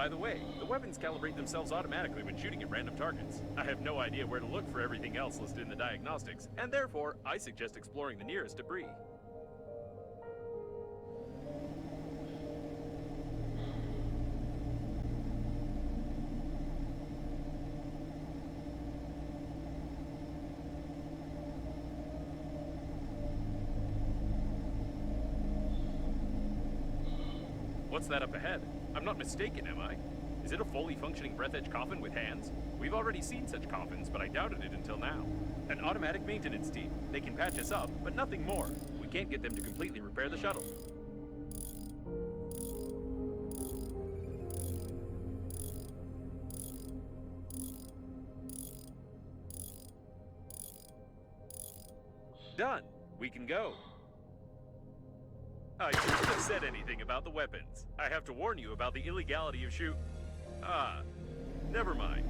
By the way, the weapons calibrate themselves automatically when shooting at random targets. I have no idea where to look for everything else listed in the diagnostics, and therefore, I suggest exploring the nearest debris. What's that up ahead? I'm not mistaken, am I? Is it a fully functioning Breathedge coffin with hands? We've already seen such coffins, but I doubted it until now. An automatic maintenance team. They can patch us up, but nothing more. We can't get them to completely repair the shuttle. Done. We can go. I shouldn't have said anything about the weapons. I have to warn you about the illegality of never mind.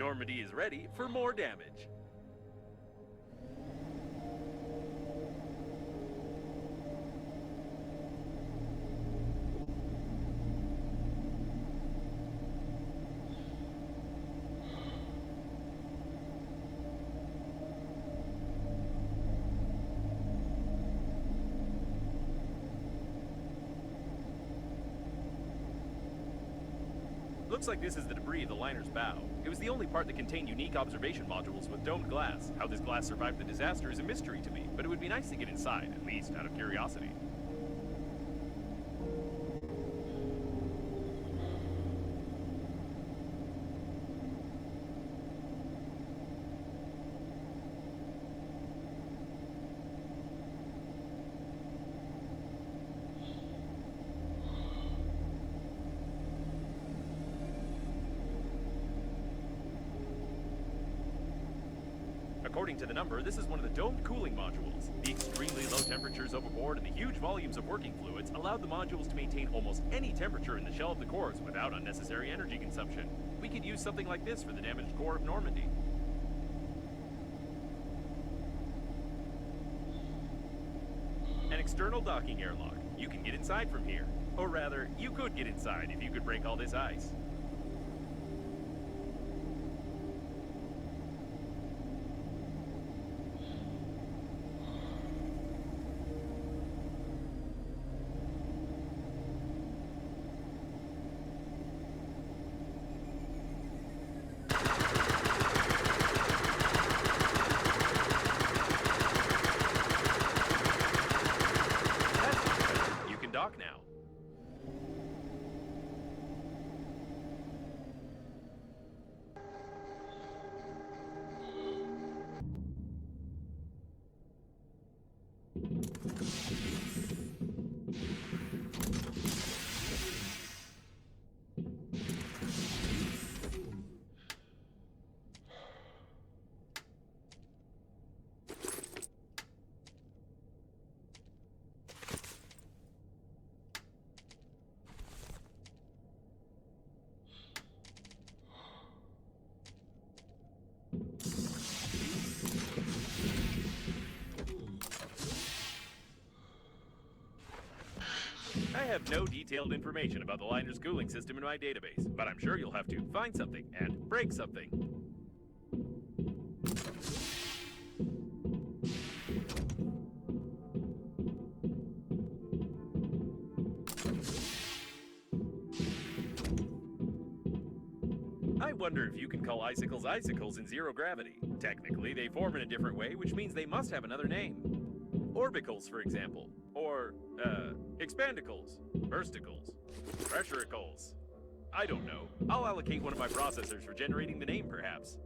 Normandy is ready for more damage. Looks like this is the debris of the liner's bow. It was the only part that contained unique observation modules with domed glass. How this glass survived the disaster is a mystery to me, but it would be nice to get inside, at least out of curiosity. According to the number, this is one of the domed cooling modules. The extremely low temperatures overboard and the huge volumes of working fluids allowed the modules to maintain almost any temperature in the shell of the cores without unnecessary energy consumption. We could use something like this for the damaged core of Normandy. An external docking airlock. You can get inside from here. Or rather, you could get inside if you could break all this ice. Dock now. I have no detailed information about the liner's cooling system in my database, but I'm sure you'll have to find something and break something. I wonder if you can call icicles icicles in zero gravity. Technically, they form in a different way, which means they must have another name. Orbicles, for example. Or, expandicles, bursticles, pressuricles. I don't know. I'll allocate one of my processors for generating the name, perhaps.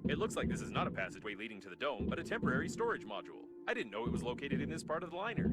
It looks like this is not a passageway leading to the dome, but a temporary storage module. I didn't know it was located in this part of the liner.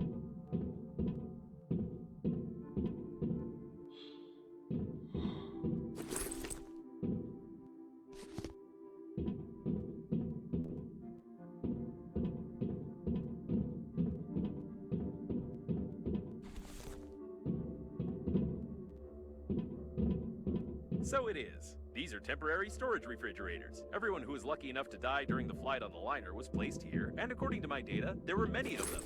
So it is. These are temporary storage refrigerators. Everyone who was lucky enough to die during the flight on the liner was placed here, and according to my data, there were many of them.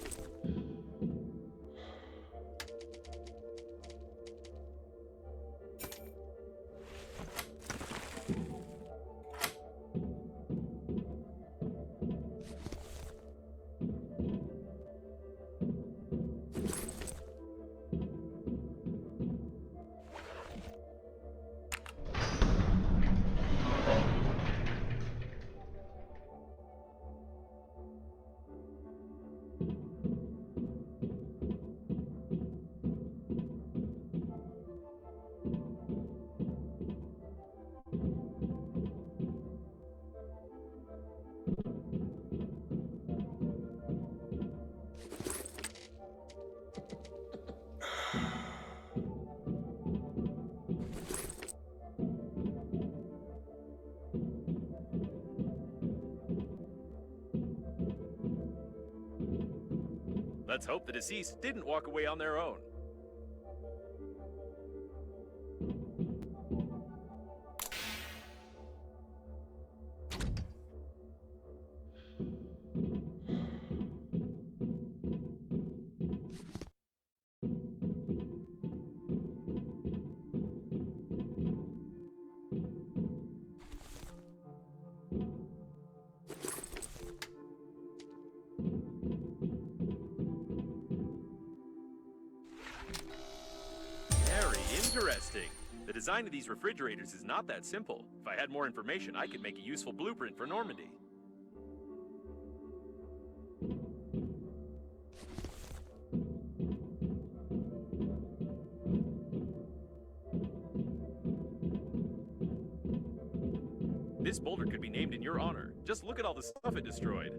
Let's hope the deceased didn't walk away on their own. Interesting. The design of these refrigerators is not that simple. If I had more information, I could make a useful blueprint for Normandy. This boulder could be named in your honor. Just look at all the stuff it destroyed.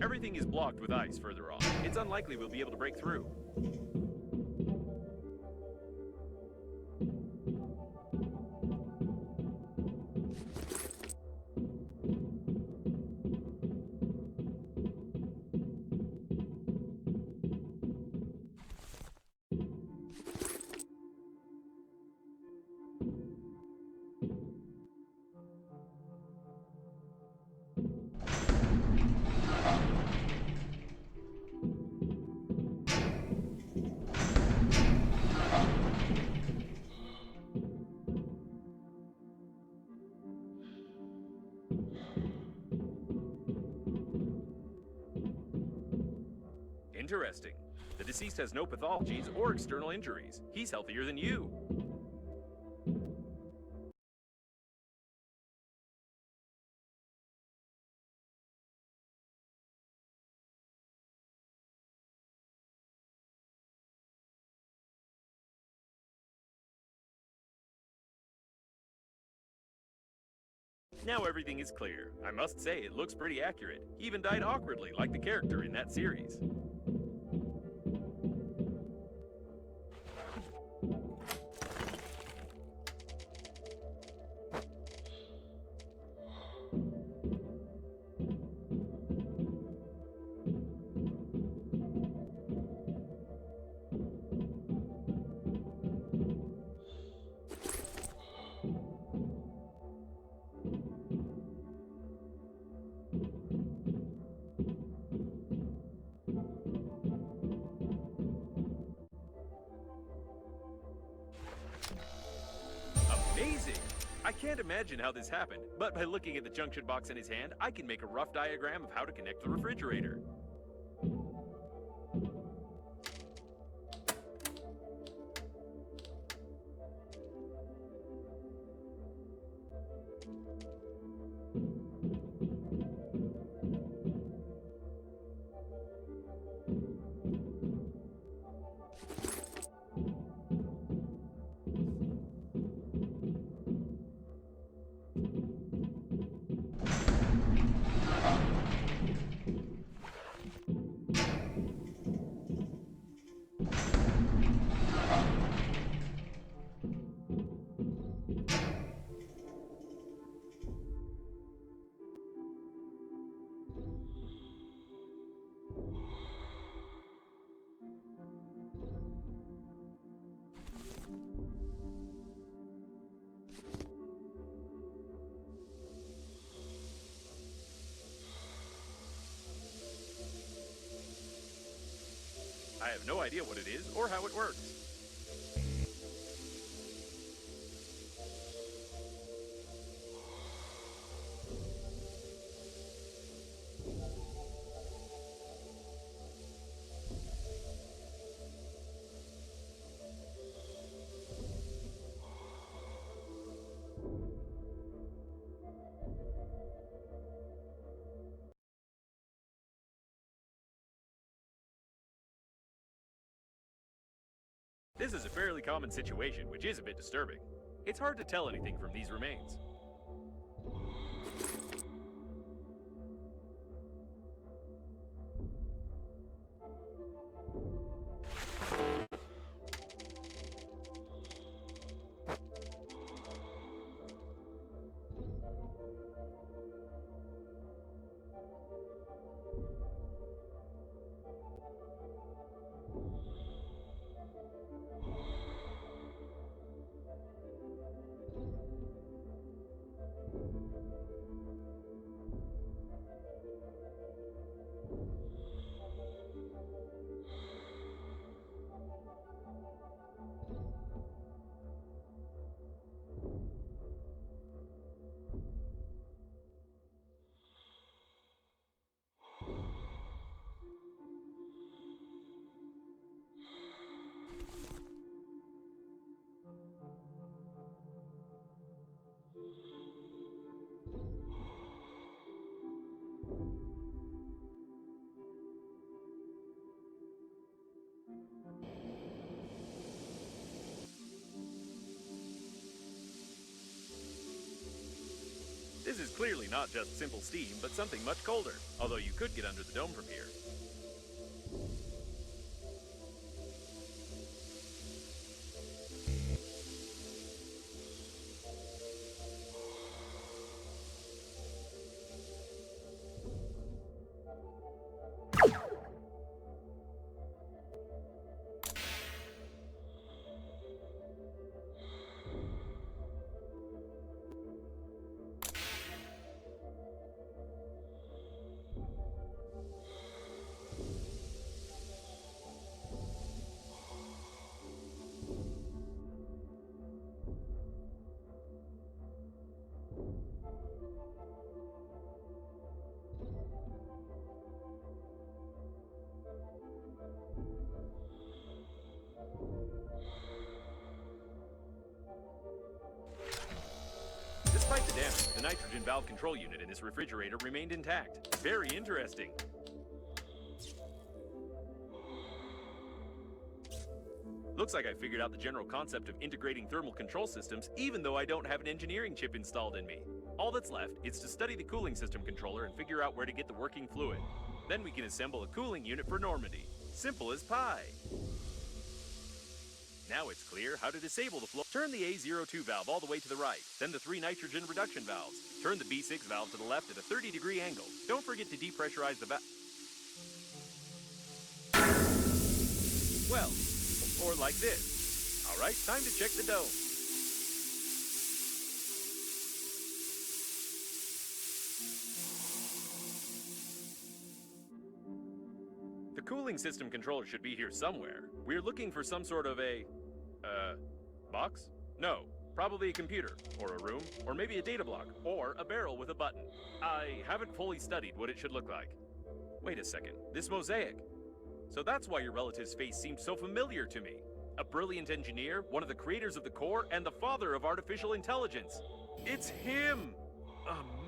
Everything is blocked with ice further on. It's unlikely we'll be able to break through. Interesting. The deceased has no pathologies or external injuries. He's healthier than you. Now everything is clear. I must say, it looks pretty accurate. He even died awkwardly, like the character in that series. Amazing! I can't imagine how this happened, but by looking at the junction box in his hand, I can make a rough diagram of how to connect the refrigerator. I have no idea what it is or how it works. This is a fairly common situation, which is a bit disturbing. It's hard to tell anything from these remains. This is clearly not just simple steam, but something much colder, although you could get under the dome from here. Despite the damage, the nitrogen valve control unit in this refrigerator remained intact. Very interesting. Looks like I figured out the general concept of integrating thermal control systems, even though I don't have an engineering chip installed in me. All that's left is to study the cooling system controller and figure out where to get the working fluid. Then we can assemble a cooling unit for Normandy. Simple as pie. Now it's clear how to disable the flow. Turn the A02 valve all the way to the right, then the 3 nitrogen reduction valves. Turn the B6 valve to the left at a 30-degree angle. Don't forget to depressurize the valve. Well, or like this. All right, time to check the dome. The cooling system controller should be here somewhere. We're looking for some sort of a, box? No, probably a computer, or a room, or maybe a data block, or a barrel with a button. I haven't fully studied what it should look like. Wait a second, this mosaic. So that's why your relative's face seemed so familiar to me. A brilliant engineer, one of the creators of the core, and the father of artificial intelligence. It's him!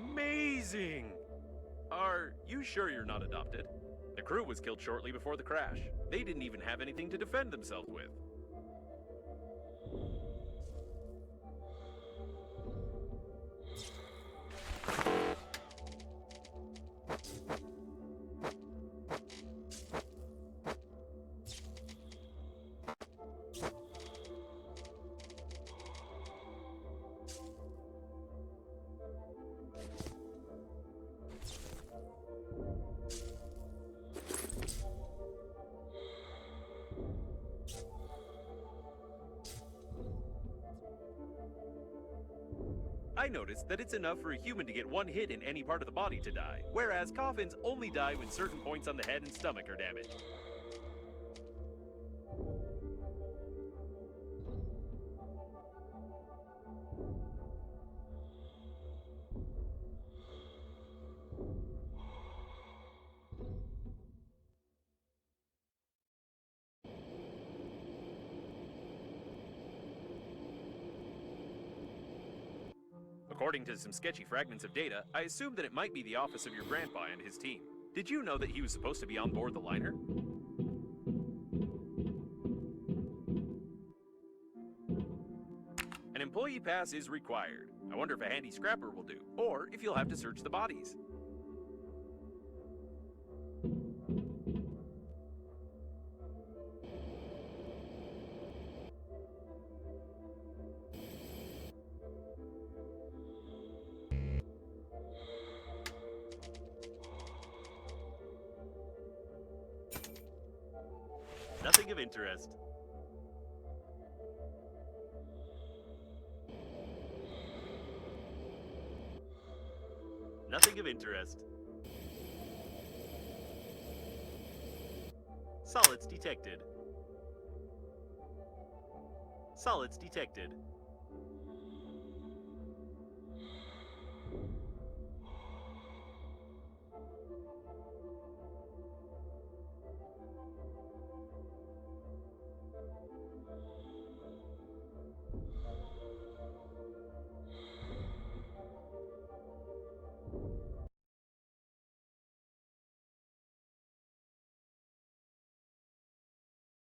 Amazing! Are you sure you're not adopted? The crew was killed shortly before the crash. They didn't even have anything to defend themselves with. I noticed that it's enough for a human to get one hit in any part of the body to die, whereas coffins only die when certain points on the head and stomach are damaged. According to some sketchy fragments of data, I assumed that it might be the office of your grandpa and his team. Did you know that he was supposed to be on board the liner? employee pass is required. I wonder if a handy scrapper will do, or if you'll have to search the bodies. Nothing of interest. Nothing of interest. Solids detected. Solids detected.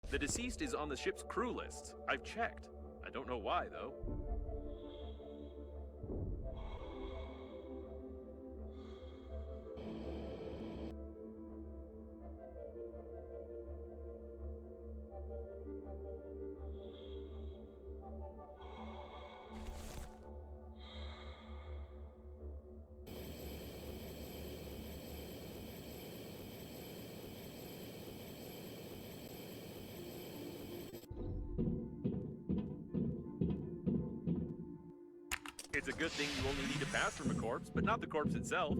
The deceased is on the ship's crew lists. I've checked. I don't know why, though. It's a good thing you only need to pass from a corpse, but not the corpse itself.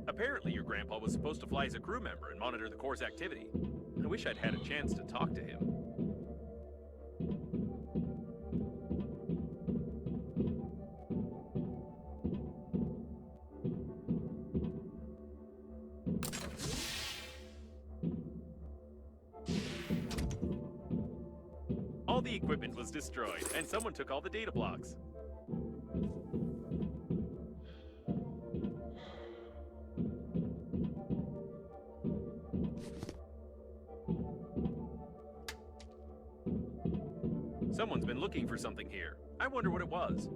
Apparently, your grandpa was supposed to fly as a crew member and monitor the Corps' activity. I wish I'd had a chance to talk to him. All the equipment was destroyed, and someone took all the data blocks. Someone's been looking for something here. I wonder what it was.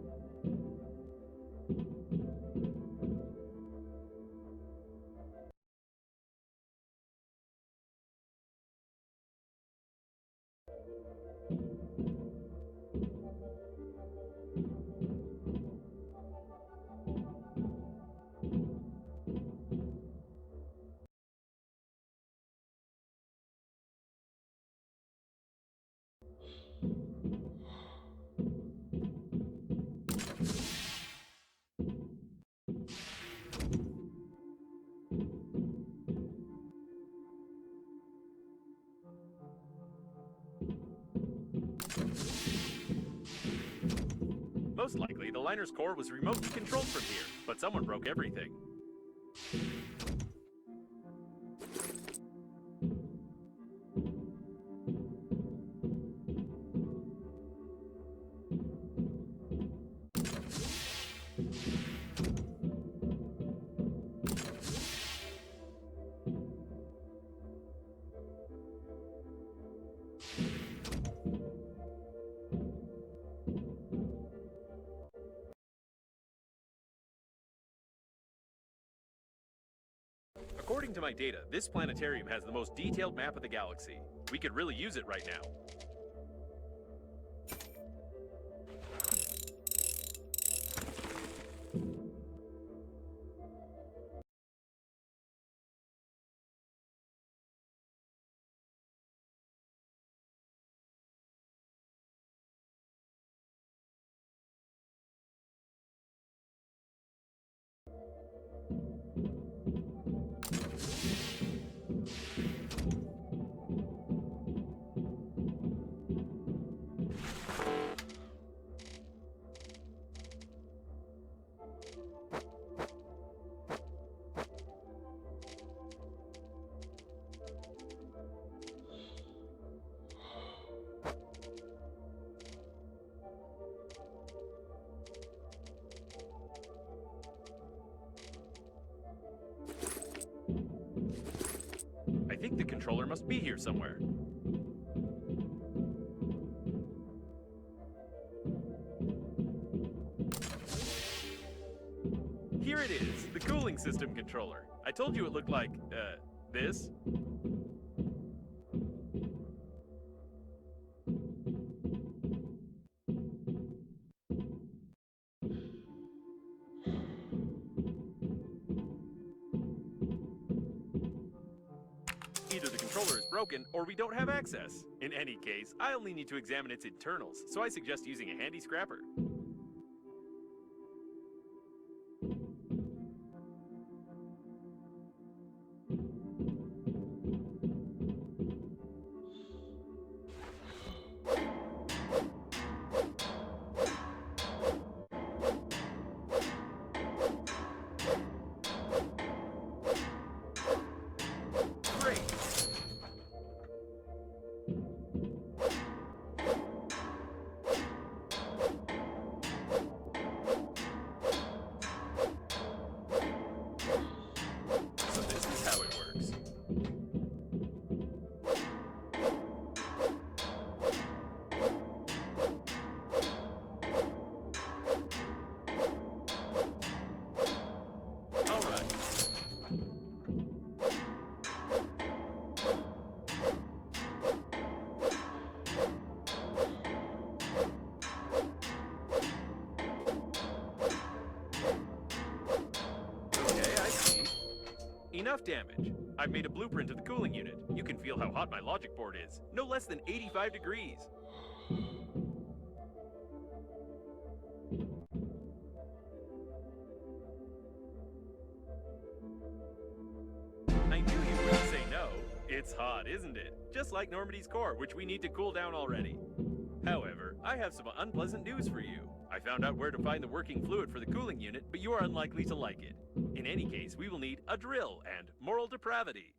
Most likely, the liner's core was remotely controlled from here, but someone broke everything. According to my data, this planetarium has the most detailed map of the galaxy. We could really use it right now. here somewhere. Here it is, the cooling system controller. I told you it looked like, this. Either the controller is broken, or we don't have access. In any case, I only need to examine its internals, so I suggest using a handy scrapper. Enough damage. I've made a blueprint of the cooling unit. You can feel how hot my logic board is. No less than 85 degrees. I knew you wouldn't say no. It's hot, isn't it? Just like Normandy's core, which we need to cool down already. However, I have some unpleasant news for you. I found out where to find the working fluid for the cooling unit, but you are unlikely to like it. In any case, we will need a drill and moral depravity.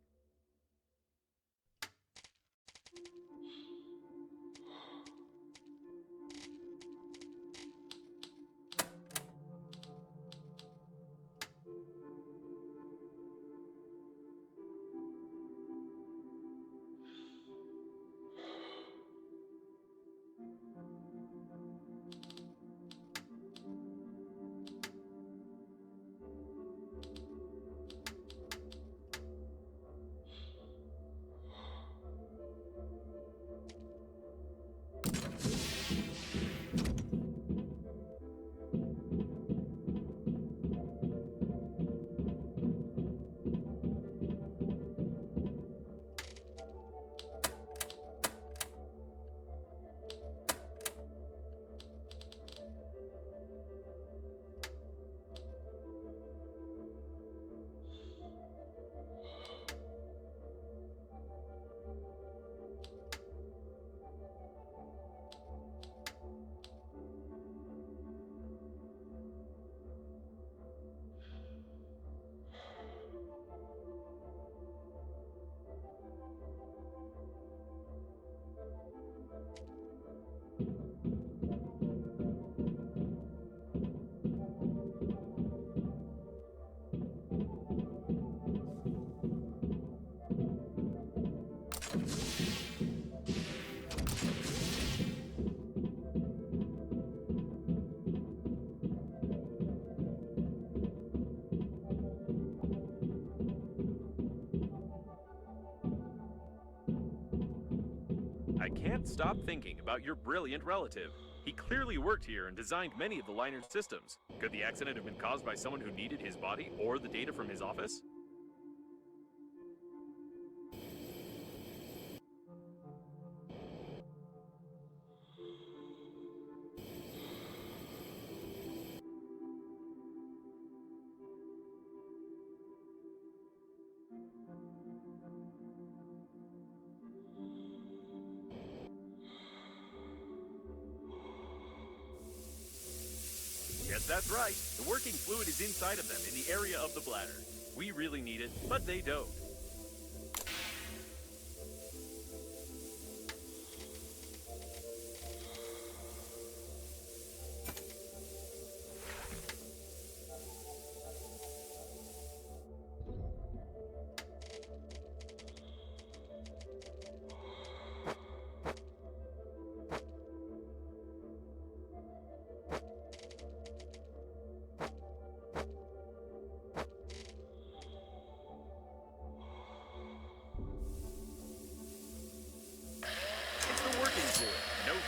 I can't stop thinking about your brilliant relative. He clearly worked here and designed many of the liner's systems. Could the accident have been caused by someone who needed his body or the data from his office? Yes, that's right. The working fluid is inside of them, in the area of the bladder. We really need it, but they don't.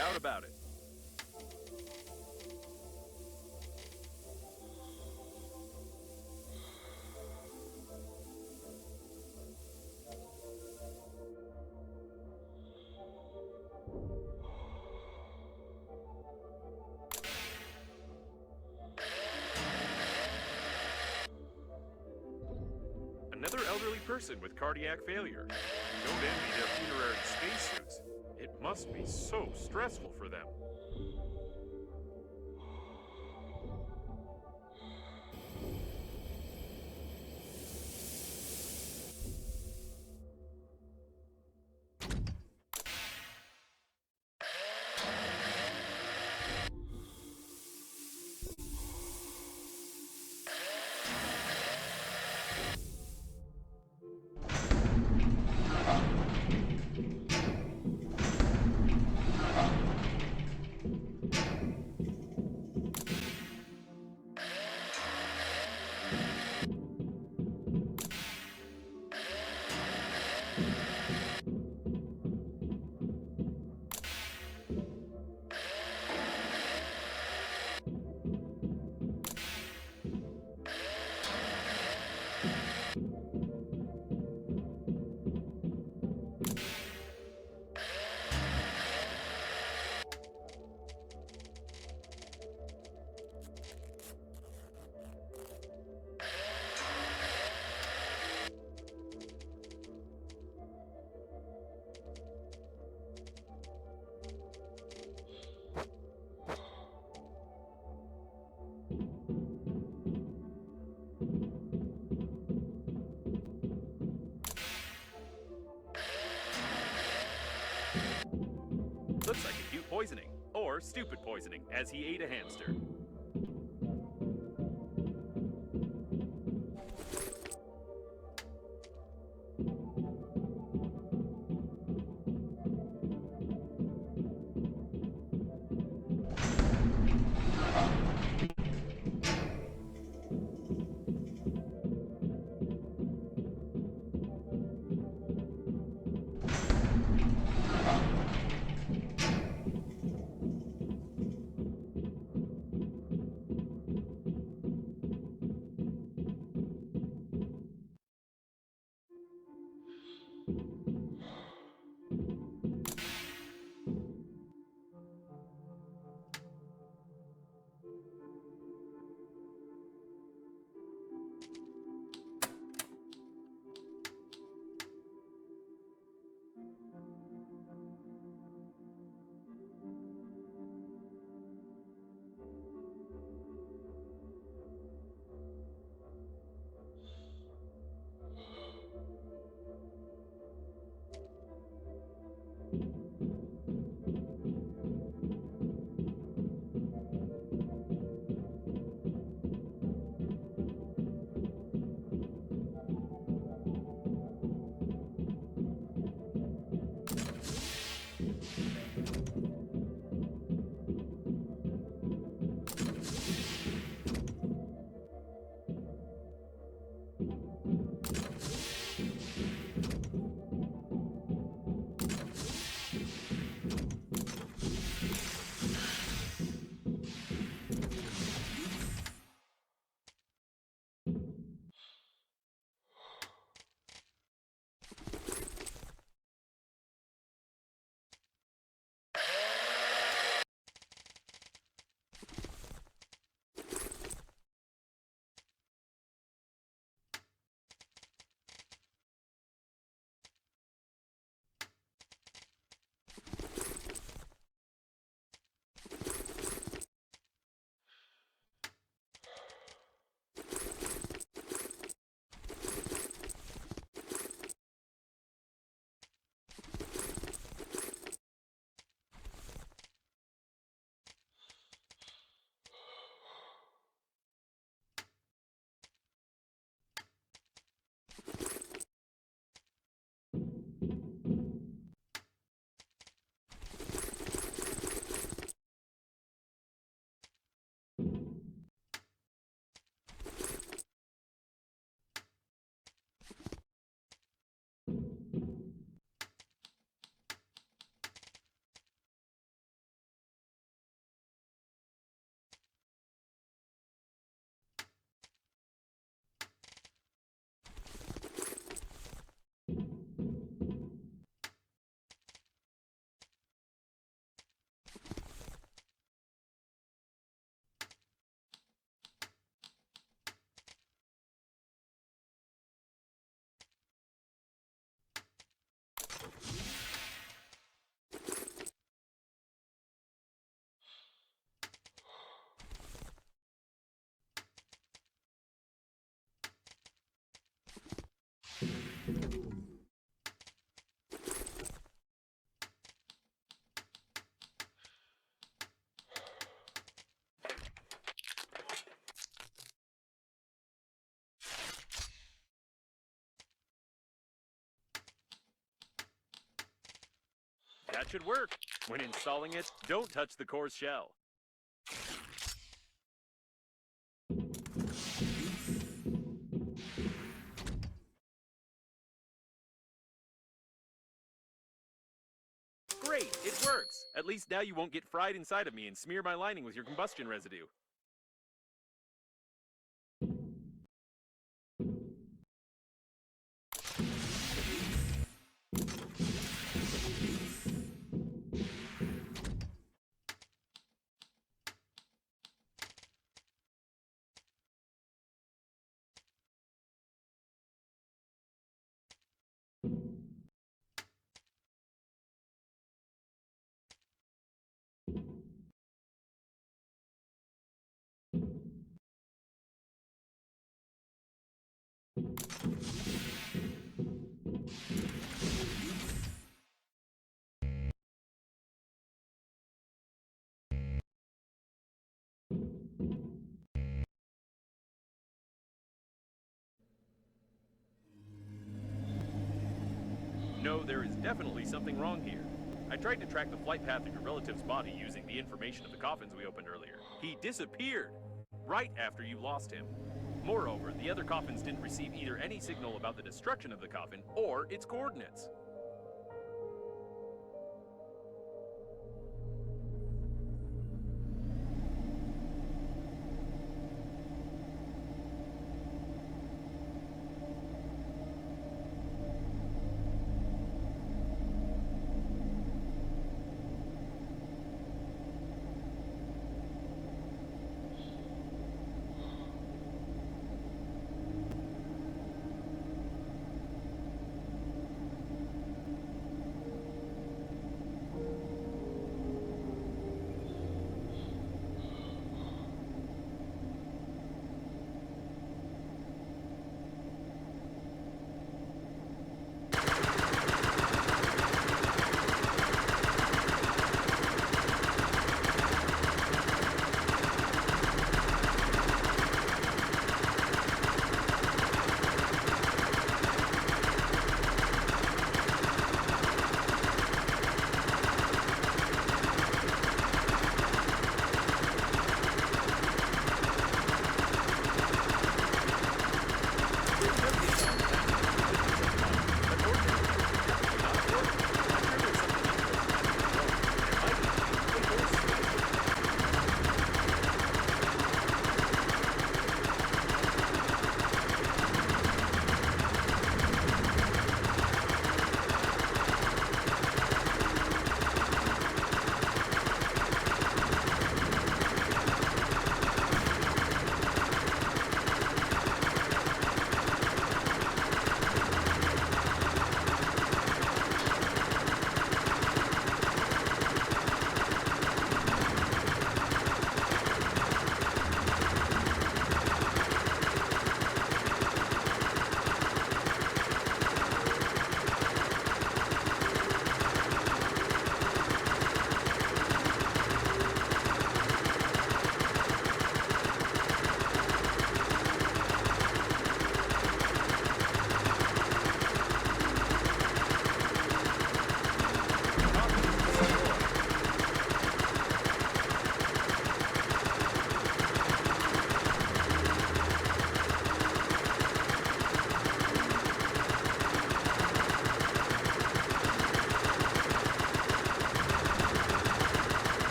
doubt about it. Another elderly person with cardiac failure. Don't envy their funerary spacesuits. It must be so stressful for them. Looks like acute poisoning, or stupid poisoning, as he ate a hamster. That should work. When installing it, don't touch the core's shell. Great, it works! At least now you won't get fried inside of me and smear my lining with your combustion residue. No, there is definitely something wrong here. I tried to track the flight path of your relative's body using the information of the coffins we opened earlier. He disappeared right after you lost him. Moreover, the other coffins didn't receive either any signal about the destruction of the coffin or its coordinates.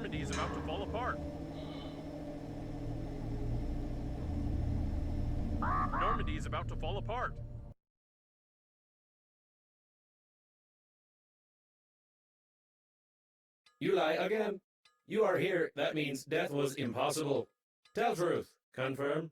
Normandy is about to fall apart. Normandy is about to fall apart. You lie again. You are here. That means death was impossible. Tell truth. Confirm.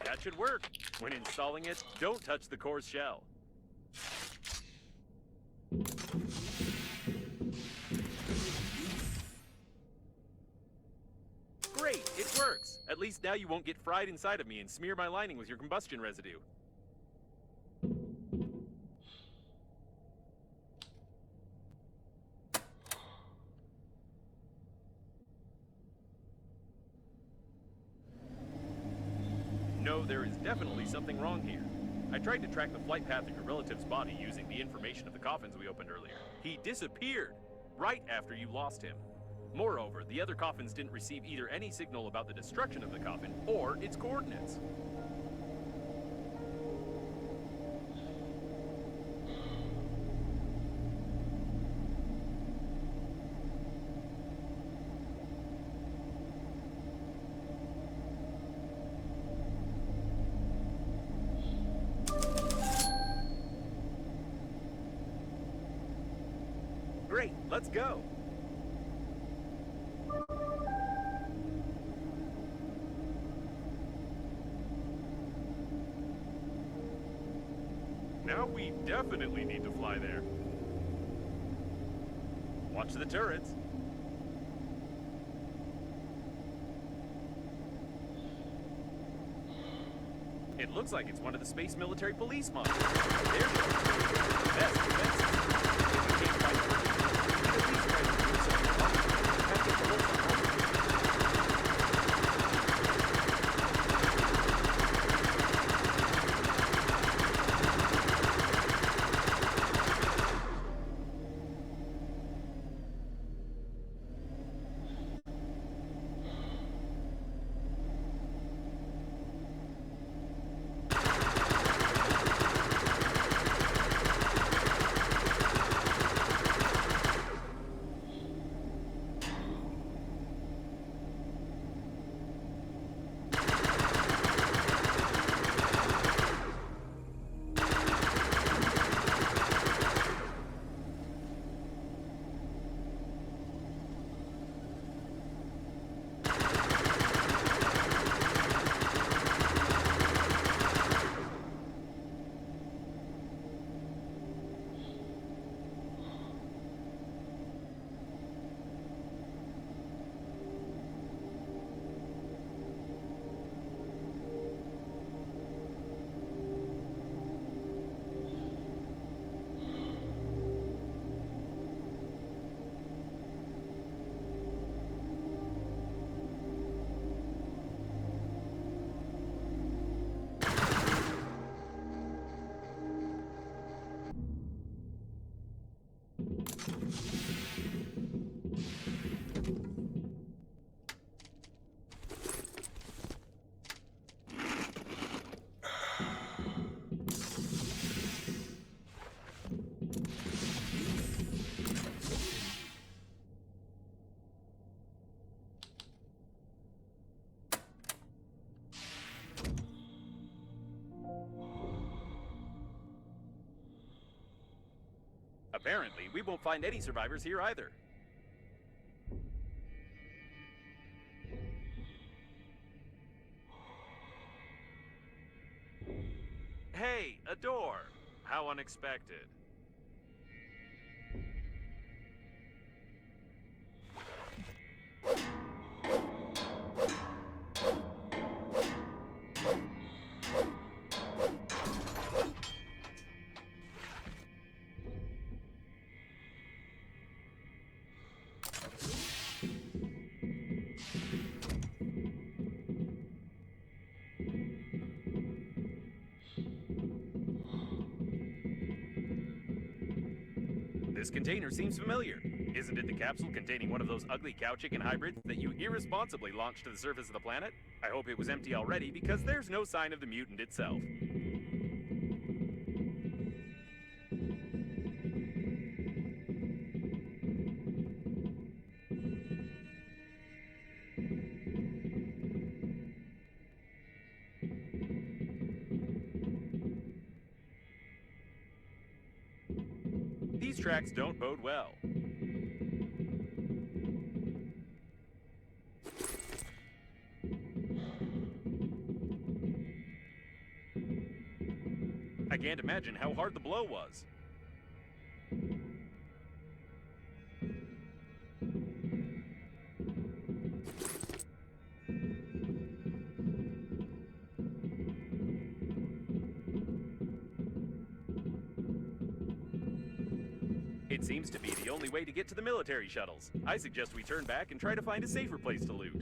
That should work. When installing it, don't touch the core's shell. Great, it works. At least now you won't get fried inside of me and smear my lining with your combustion residue. No, there is definitely something wrong here. I tried to track the flight path of your relative's body using the information of the coffins we opened earlier. He disappeared right after you lost him. Moreover, the other coffins didn't receive either any signal about the destruction of the coffin or its coordinates. Great, let's go. Now we definitely need to fly there. Watch the turrets. It looks like it's one of the space military police models. They're the best defenses. If we can't fight them, at least try to do something about it. Have to get the whole thing over. Apparently, we won't find any survivors here either. Hey, a door! How unexpected. This container seems familiar. Isn't it the capsule containing one of those ugly cow chicken hybrids that you irresponsibly launched to the surface of the planet? I hope it was empty already because there's no sign of the mutant itself. These tracks don't bode well. I can't imagine how hard the blow was. It seems to be the only way to get to the military shuttles. I suggest we turn back and try to find a safer place to loot.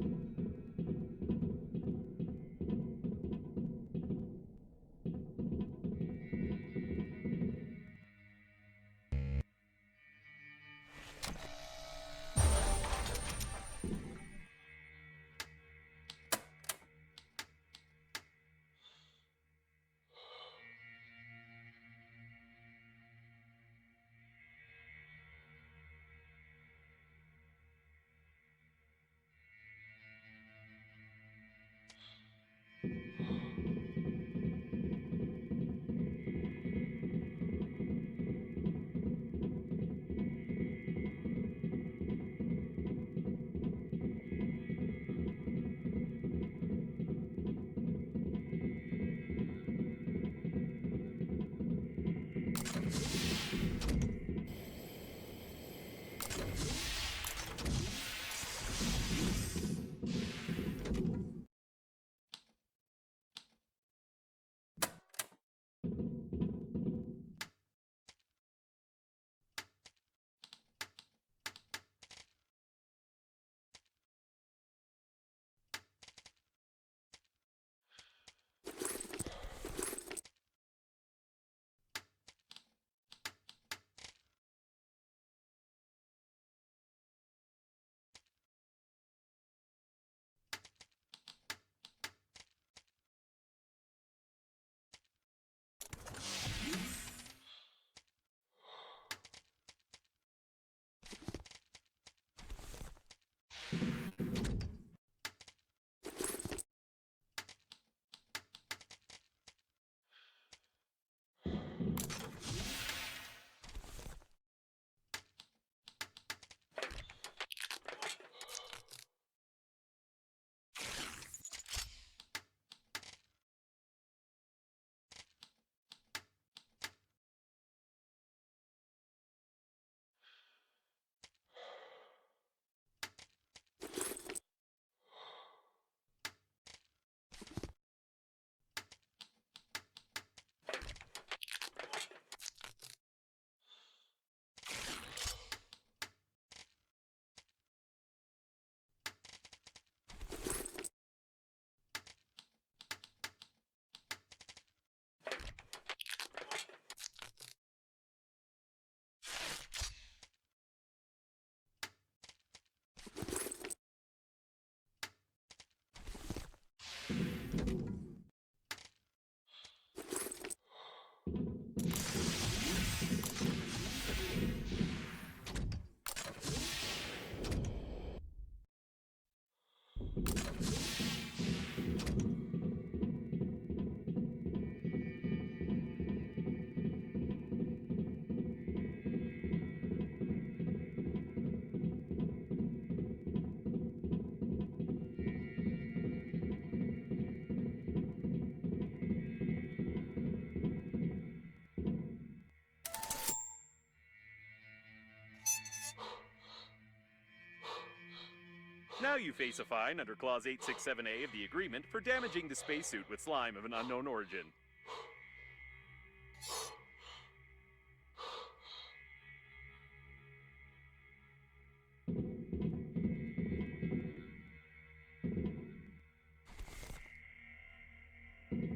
Now you face a fine under Clause 867A of the agreement for damaging the spacesuit with slime of an unknown origin.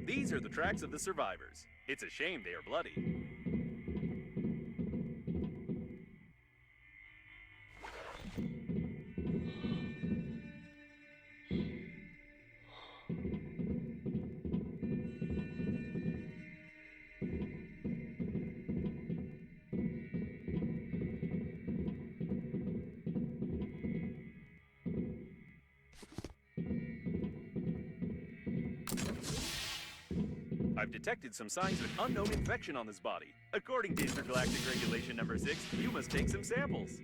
These are the tracks of the survivors. It's a shame they are bloody. I've detected some signs of an unknown infection on this body. According to Intergalactic Regulation Number 6, you must take some samples.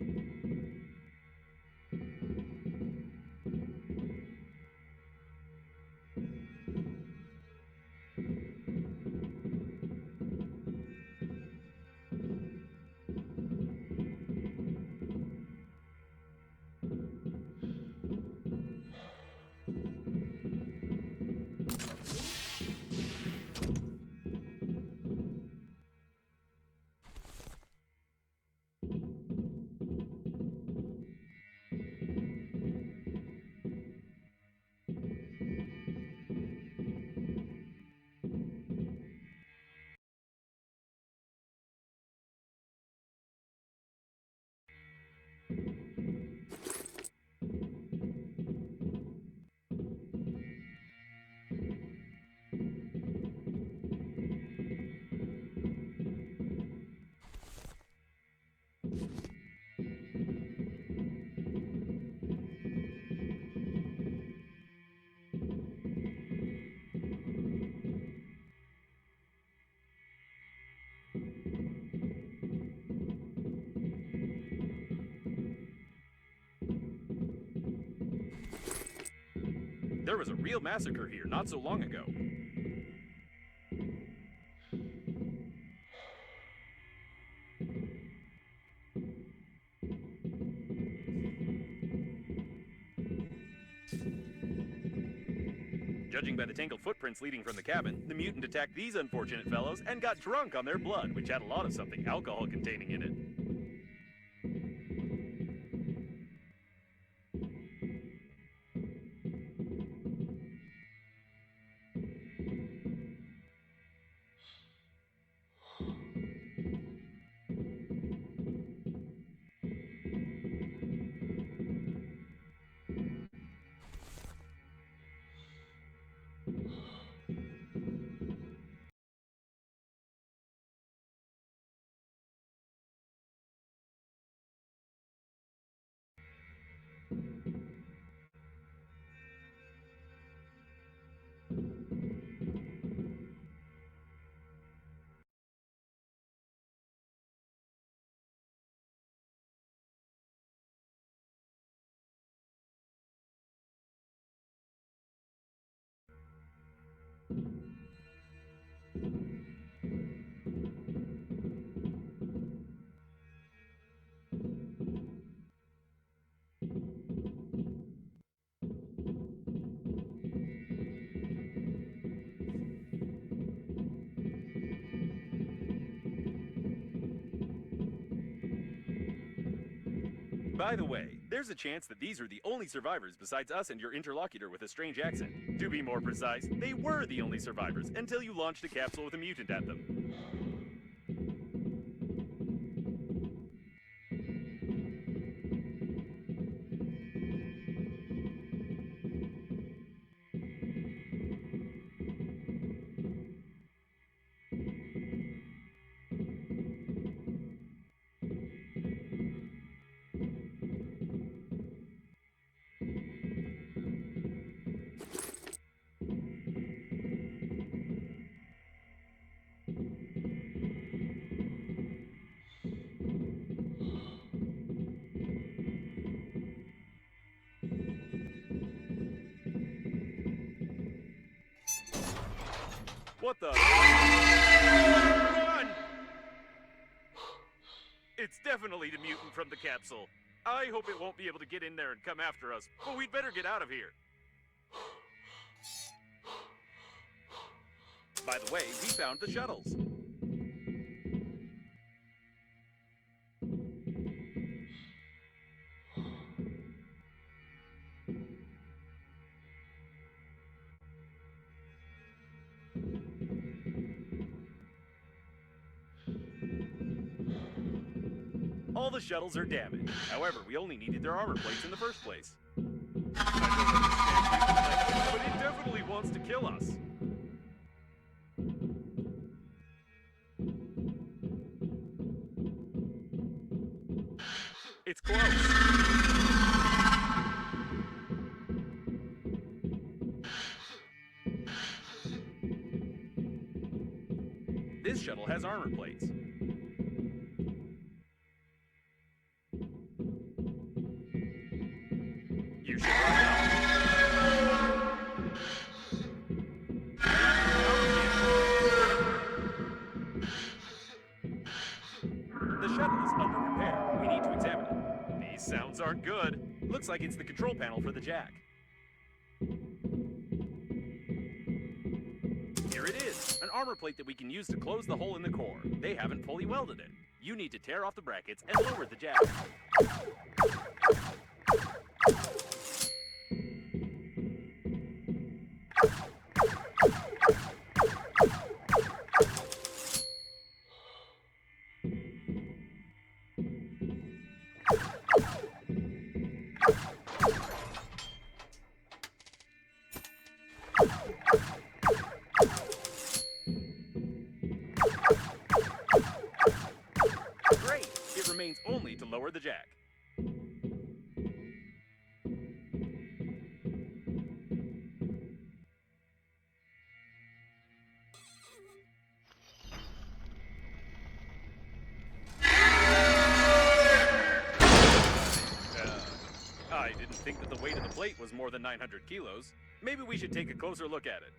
There was a real massacre here not so long ago. Judging by the tangled footprints leading from the cabin, the mutant attacked these unfortunate fellows and got drunk on their blood, which had a lot of something alcohol containing in it. By the way, there's a chance that these are the only survivors besides us and your interlocutor with a strange accent. To be more precise, they were the only survivors until you launched a capsule with a mutant at them. What the? Run! It's definitely the mutant from the capsule. I hope it won't be able to get in there and come after us, but we'd better get out of here. By the way, we found the shuttles. All the shuttles are damaged. However, we only needed their armor plates in the first place. I don't understand you, but it definitely wants to kill us. It's close. This shuttle has armor plates. You should run out. The shuttle is under repair. We need to examine it. These sounds aren't good. Looks like it's the control panel for the jack. Here it is, an armor plate that we can use to close the hole in the core. They haven't fully welded it. You need to tear off the brackets and lower the jack. Great! It remains only to lower the jack. I didn't think that the weight of the plate was more than 900 kilos. Maybe we should take a closer look at it.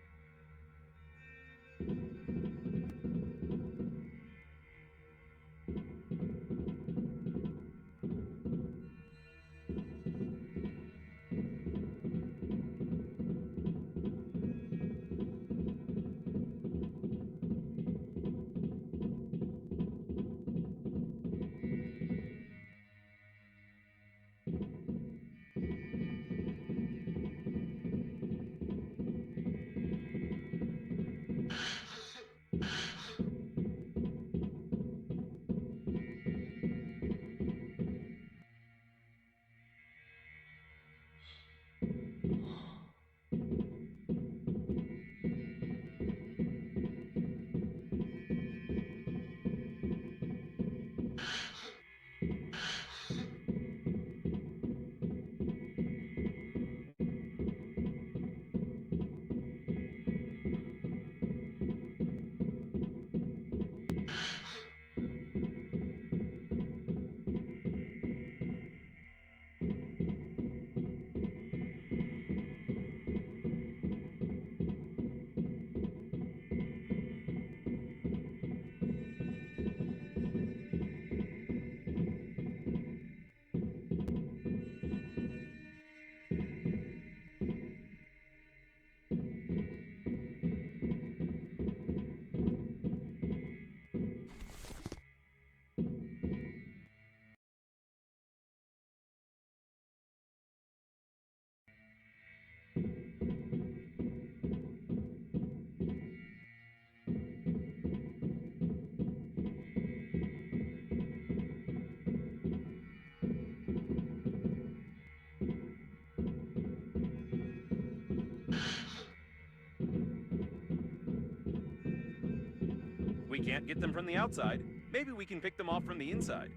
We can't get them from the outside. Maybe we can pick them off from the inside.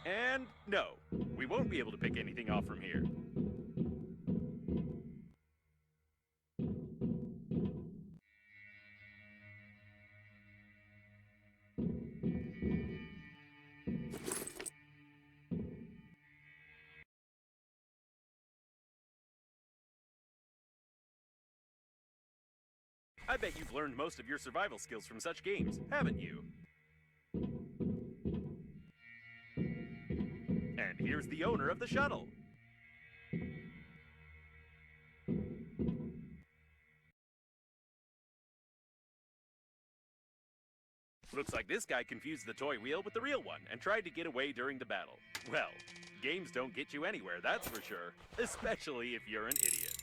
And no, we won't be able to pick anything off from here. I bet you've learned most of your survival skills from such games, haven't you? And here's the owner of the shuttle. Looks like this guy confused the toy wheel with the real one and tried to get away during the battle. Well, games don't get you anywhere, that's for sure. Especially if you're an idiot.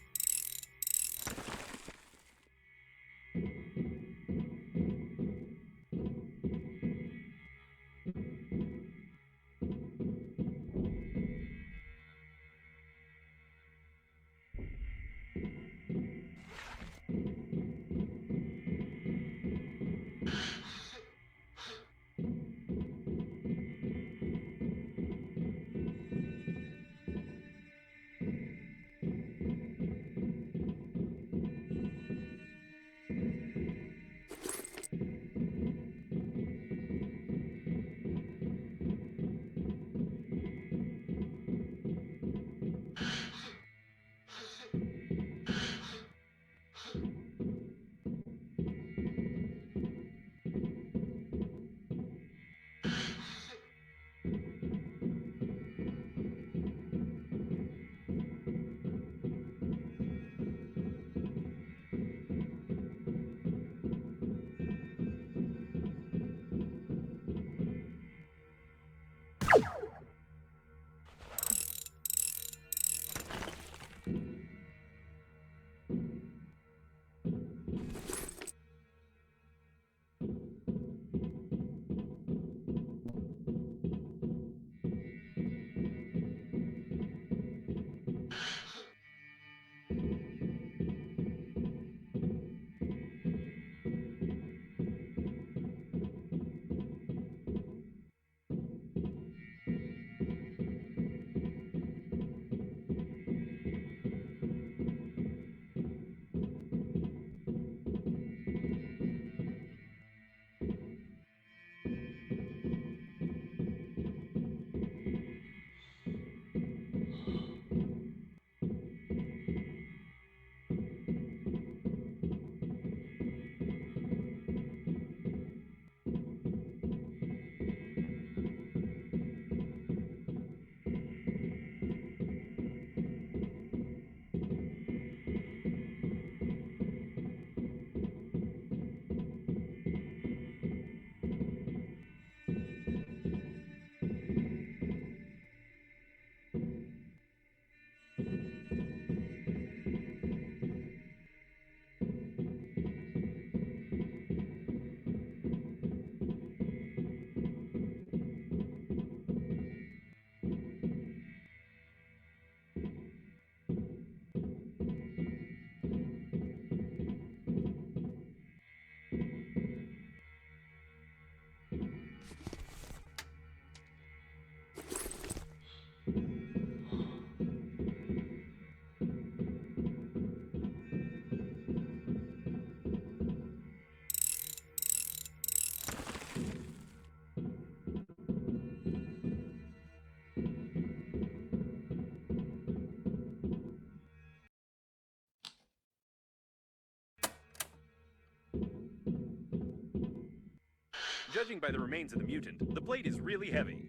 Judging by the remains of the mutant, the plate is really heavy.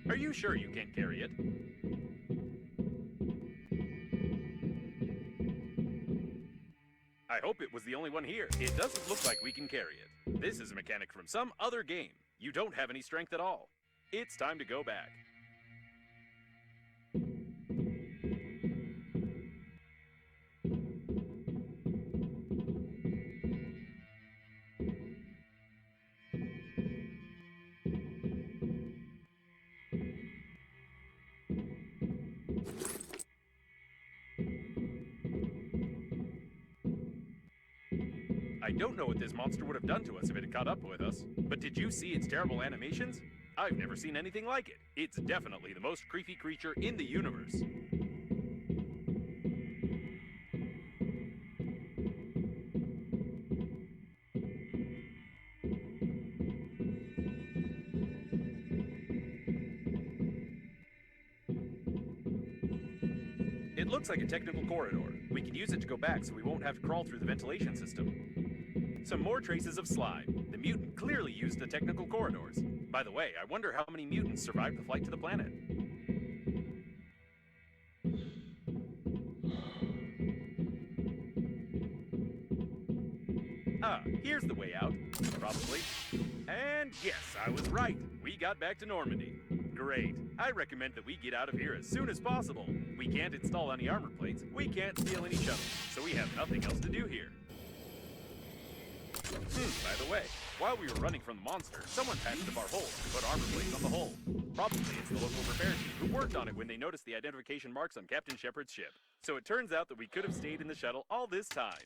Are you sure you can't carry it? I hope it was the only one here. It doesn't look like we can carry it. This is a mechanic from some other game. You don't have any strength at all. It's time to go back. I don't know what this monster would have done to us if it had caught up with us, but did you see its terrible animations? I've never seen anything like it. It's definitely the most creepy creature in the universe. It looks like a technical corridor. We can use it to go back so we won't have to crawl through the ventilation system. Some more traces of slime. The mutant clearly used the technical corridors. By the way, I wonder how many mutants survived the flight to the planet. Ah, here's the way out. Probably. And yes, I was right. We got back to Normandy. Great. I recommend that we get out of here as soon as possible. We can't install any armor plates, we can't steal any shuttles, so we have nothing else to do here. By the way, while we were running from the monster, someone patched up our hole and put armor plates on the hull. Probably it's the local repair team who worked on it when they noticed the identification marks on Captain Shepard's ship. So it turns out that we could have stayed in the shuttle all this time.